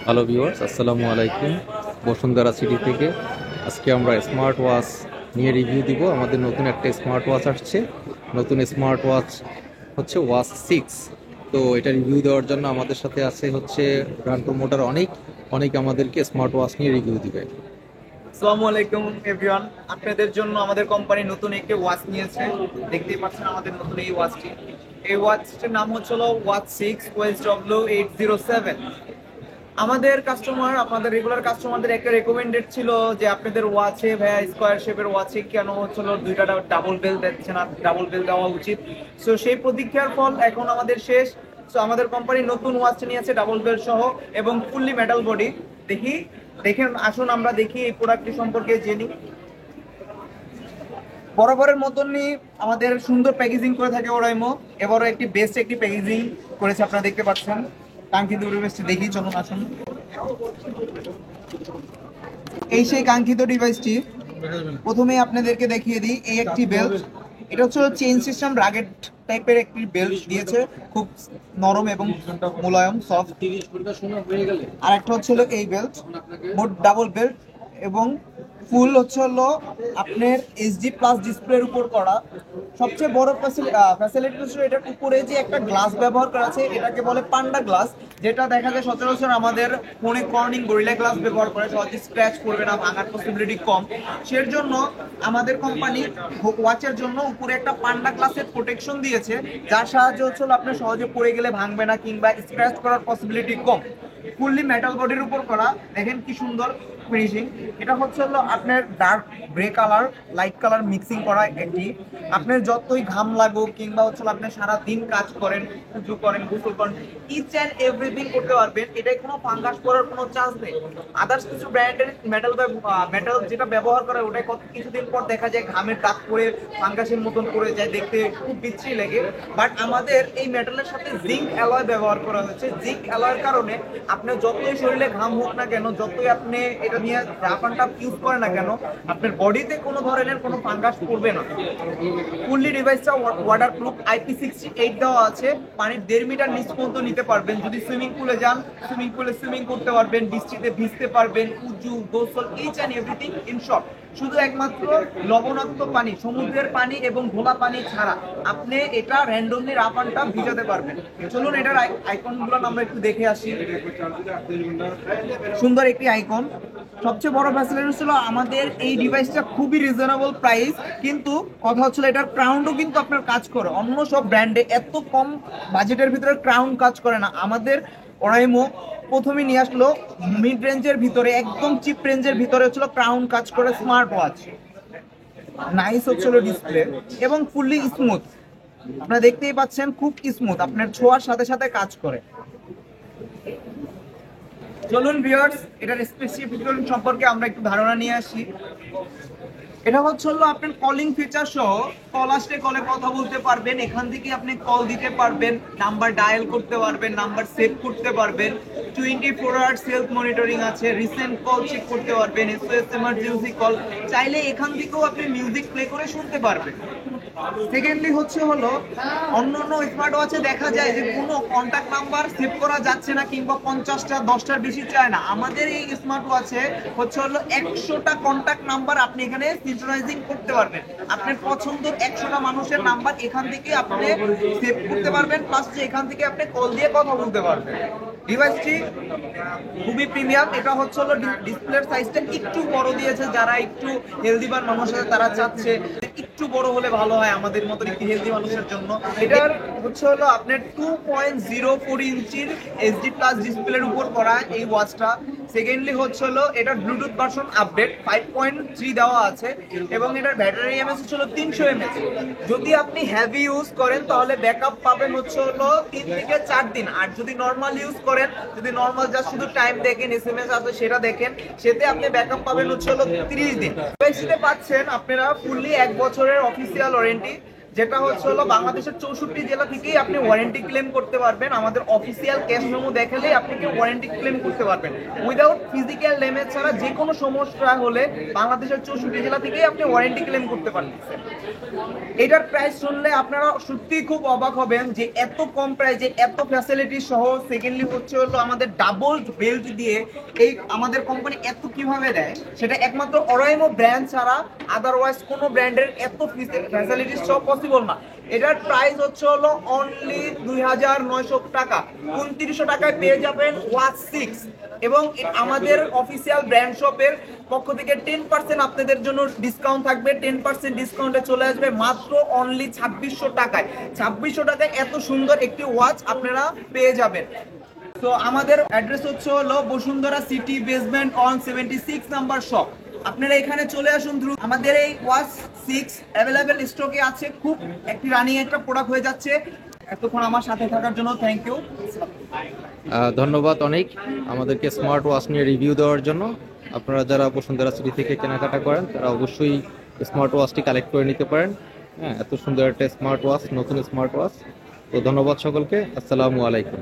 Hello viewers, আসসালামু আলাইকুম। Bashundhara city থেকে আজকে আমরা স্মার্ট ওয়াচ নিয়ে রিভিউ দিব। আমাদের নতুন একটা স্মার্ট ওয়াচ আসছে। নতুন স্মার্ট ওয়াচ হচ্ছে ওয়াচ 6। তো এটা রিভিউ দেওয়ার জন্য আমাদের সাথে আছে হচ্ছে ব্র্যান্ড প্রমোটার অনেক অনেক আমাদেরকে স্মার্ট ওয়াচ নিয়ে রিভিউ দিবে। আসসালামু আলাইকুম এভরিওয়ান। আপনাদের জন্য আমাদের কোম্পানি নতুন একটি ওয়াচ নিয়েছে। দেখতেই পাচ্ছেন আমাদের নতুন এই ওয়াচটি। এই ওয়াচটির নাম হচ্ছিল ওয়াচ 6 OSW807। আমাদের কাস্টমার, আপনাদের রেগুলার কাস্টমারদের একটা রেকমেন্ডেড ছিল যে আপনাদের ওয়াচে ভাইয়া স্কোয়ার শেপের ওয়াচে কেন হচ্ছিল দুইটা ডাবল বেল দিচ্ছে না, ডাবল বেল দেওয়া উচিত। সো সেই প্রতীক্ষার ফল এখন আমাদের শেষ। সো আমাদের কোম্পানি নতুন ওয়াচটা নিয়েছে ডাবল বেল সহ এবং ফুললি মেটাল বডি। দেখি দেখেন, আসুন আমরা দেখি এই প্রোডাক্টটি সম্পর্কে জেনি। বরাবরের মতনই আমাদের সুন্দর প্যাকেজিং করে থাকে ওরাইমো। এবারও একটি বেস্ট একটি প্যাকেজিং করেছে, আপনারা দেখতে পাচ্ছেন। কাঙ্ক্ষিত পরিবেশটি দেখি, চলুন আসুন। এই সেই কাঙ্ক্ষিত ডিভাইসটি। প্রথমে আপনাদেরকে দেখিয়ে দিই, এই একটি বেল্ট। এটা হচ্ছে চেইন সিস্টেম রাগেড টাইপের একটি বেল্ট দিয়েছে, খুব নরম এবং মোলায়েম সফট। আর একটা হচ্ছে হলো এই বেল্ট, মোট ডাবল বেল্ট এবং ফুল হচ্ছে হলো আপনার এইচডি প্লাস ডিসপ্লের উপর করা। সবচেয়ে বড় ফ্যাসিলিটি হচ্ছে এটার উপরে যে একটা গ্লাস ব্যবহার করা আছে, এটাকে বলে পান্ডা গ্লাস। যেটা দেখা যায় সচরাচর আমাদের ফোনে কর্নিং গরিলা গ্লাস ব্যবহার করে, সহজে স্ক্র্যাচ করবে না, ভাঙার পসিবিলিটি কম। সের জন্য আমাদের কোম্পানি ওয়াচের জন্য উপরে একটা পান্ডা গ্লাসের প্রোটেকশন দিয়েছে, যার সাহায্যে হচ্ছে আপনি সহজে পড়ে গেলে ভাঙবে না কিংবা স্ক্র্যাচ করার পসিবিলিটি কম। ফুললি মেটাল বডির উপর করা, দেখেন কি সুন্দর ফিনিশিং। এটা হচ্ছে হলো আপনার dark grey colour light colour mixing করা একটি। আপনার যতই ঘাম লাগুক কিংবা হচ্ছে আপনি সারা দিন কাজ করেন, পুজো করেন, গোসল করেন, ইচ অ্যান্ড এভরিথিং করতে পারবেন। এটাই কোনো ফাঙ্গাস করার কোনো চান্স নেই। আদার্স কিছু ব্র্যান্ডের মেটাল মেটাল যেটা ব্যবহার করে ওটাই কত কিছুদিন পর দেখা যায় ঘামের দাগ পরে ফাঙ্গাসের মতন করে যায়, দেখতে খুব বিশ্রী লাগে। বাট আমাদের এই মেটালের সাথে জিঙ্ক অ্যালয় ব্যবহার করা হয়েছে। জিঙ্ক অ্যালয়ের কারণে আপনার যতই শরীরে ঘাম হোক না কেন, যতই আপনি এটা নিয়ে রাফ অ্যান্ড টাফ ইউজ করেন না কেন, আপনার বডিতে কোনো ধরনের কোনো ফাঙ্গাস পড়বে না। ফুললি ডিভাইসটা ওয়াটারপ্রুফ, IP68 দেওয়া আছে। পানির 1.5 মিটার নিচ পর্যন্ত নিতে পারবেন। যদি সুইমিং পুলে যান, সুইমিং পুলে সুইমিং করতে পারবেন, বৃষ্টিতে ভিজতে পারবেন, উজু গোসল each and everything in short. শুধু একমাত্র লবণাক্ত পানি, সমুদ্রের পানি এবং ঘোলা পানি ছাড়া আপনি এটা র্যান্ডমলি রাফ অ্যান্ড টাফ ভিজাতে পারবেন। চলুন এটার আইকনগুলো আমরা একটু দেখে আসি। সুন্দর একটি আইকন। সবচেয়ে বড় ফ্যাসিলিটি ছিল আমাদের এই ডিভাইসটা খুবই রিজনেবল প্রাইস, কিন্তু কথা হচ্ছিল এটার ক্রাউনও কিন্তু আপনার কাজ করে। অন্য সব ব্র্যান্ডে এত কম বাজেটের ভিতরে ক্রাউন কাজ করে না। আমাদের ওরাইমো প্রথমে নিয়ে আসলো মিড রেঞ্জের ভিতরে, একদম চিপ রেঞ্জের ভিতরে হচ্ছিল ক্রাউন কাজ করে স্মার্ট ওয়াচ। নাইস হচ্ছিল ডিসপ্লে এবং ফুললি স্মুথ। আপনারা দেখতেই পাচ্ছেন খুব স্মুথ, আপনার ছোঁয়ার সাথে সাথে কাজ করে। চলুন ভিউয়ার্স, এটার স্পেসিফিকেশন সম্পর্কে আমরা একটু ধারণা নিয়ে আসি। এটা হচ্ছে হলো আপনার কলিং ফিচার সহ কল আসলে কলে কথা বলতে পারবেন। এখান থেকে আপনি কল দিতে পারবেন, নাম্বার ডায়াল করতে পারবেন, নাম্বার সেভ করতে পারবেন। 24 আওয়ার সেলফ মনিটরিং আছে, রিসেন্ট কল চেক করতে পারবেন, SOS এমার্জেন্সি কল। চাইলে এখান থেকেও আপনি মিউজিক প্লে করে শুনতে পারবেন। সেকেন্ডলি হচ্ছে হলো অন্য অন্য স্মার্ট ওয়াচে দেখা যায় যে কোনো কন্টাক্ট নাম্বার সেভ করা যাচ্ছে না কিংবা 50টা 10টার বেশি চায় না। আমাদের এই স্মার্ট ওয়াচে হচ্ছে হলো 100টা কন্টাক্ট নাম্বার আপনি এখানে সিনক্রোনাইজিং করতে পারবেন। আপনার পছন্দের 100টা মানুষের নাম্বার এখান থেকে আপনি সেভ করতে পারবেন, প্লাস যে এখান থেকে আপনি কল দিয়ে কথা বলতে পারবেন। ডিভাইসটি খুবই প্রিমিয়াম। এটা হচ্ছে হলো ডিসপ্লের সাইজটা একটু বড় দিয়েছে, যারা একটু হেলদিবার মানুষ আছে তারা চাচ্ছে একটু বড় হলে ভালো হয় আমাদের মতো একটু হেলদি মানুষের জন্য। এটার হচ্ছে হলো আপনার 2.04 ইঞ্চির এইচডি প্লাস ডিসপ্লের উপর করা এই ওয়াচটা। সেকেন্ডলি হচ্ছে হলো এটার ব্লুটুথ ভার্সন আপডেট 5.3 দেওয়া আছে এবং এটার ব্যাটারি এমএএইচ হচ্ছে হলো 300 এমএএইচ। যদি আপনি হেভি ইউজ করেন তাহলে ব্যাকআপ পাবেন হচ্ছে হলো 3 থেকে 4 দিন। আর যদি নর্মাল ইউজ করেন, যদি নর্মাল জাস্ট শুধু টাইম দেখেন, এসএমএস আছে সেটা দেখেন, সেতে আপনি ব্যাকআপ পাবেন হচ্ছে হলো 30 দিন। ডিভাইসটিতে পাচ্ছেন আপনারা ফুললি 1 বছরের অফিসিয়াল ওয়ারেন্টি। যেটা হচ্ছে হলো বাংলাদেশের 64 জেলা থেকেই আপনি ওয়ারেন্টি ক্লেম করতে পারবেন। আমাদের অফিসিয়াল ক্যাশ মেমো দেখালেই আপনি কি ওয়ারেন্টি ক্লেম করতে পারবেন উইদাউট ফিজিক্যাল ড্যামেজ ছাড়া। যে কোনো সমস্যা হলে বাংলাদেশের 64 জেলা থেকেই আপনি ওয়ারেন্টি ক্লেম করতে পারতেছেন। এটার প্রাইস শুনলে আপনারা সত্যিই খুব অবাক হবেন যে এত কম প্রাইসে এত ফ্যাসিলিটি সহ। সেকেন্ডলি হচ্ছে হলো আমাদের ডাবল বেল্ট দিয়ে এই আমাদের কোম্পানি এত কিভাবে দেয়, সেটা একমাত্র অরাইমো ব্র্যান্ড ছাড়া আদারওয়াইজ কোনো ব্র্যান্ডের এত ফ্যাসিলিটি সহ পসিবল না। এটার প্রাইস হচ্ছে হলো অনলি 2900 টাকা। 2900 টাকায় পেয়ে যাবেন ওয়াচ 6 এবং আমাদের অফিসিয়াল ব্র্যান্ড শপের পক্ষ থেকে 10% আপনাদের জন্য ডিসকাউন্ট থাকবে। 10% ডিসকাউন্টে চলে আসবে মাত্র অনলি 2600 টাকায়। 2600 টাকায় এত সুন্দর একটি ওয়াচ আপনারা পেয়ে যাবেন। তো আমাদের অ্যাড্রেস হচ্ছে হলো Bashundhara city basement on 76 number shop. আপনারা এখানে চলে আসুন দ্রুত। আমাদের এই ওয়াচ 6 অ্যাভেলেবেল স্টকে আছে, খুব একটি রানিং একটা প্রোডাক্ট হয়ে যাচ্ছে। এতক্ষণ আমার সাথে থাকার জন্য থ্যাংক ইউ। ধন্যবাদ অনেক আমাদেরকে স্মার্ট ওয়াচ নিয়ে রিভিউ দেওয়ার জন্য। আপনারা যারা বসুন্ধরা সিটি থেকে কেনাকাটা করেন তারা অবশ্যই স্মার্ট ওয়াচটি কালেক্ট করে নিতে পারেন। হ্যাঁ, এত সুন্দর একটা স্মার্ট ওয়াচ, নতুন স্মার্ট ওয়াচ। তো ধন্যবাদ সকলকে, আসসালামু আলাইকুম।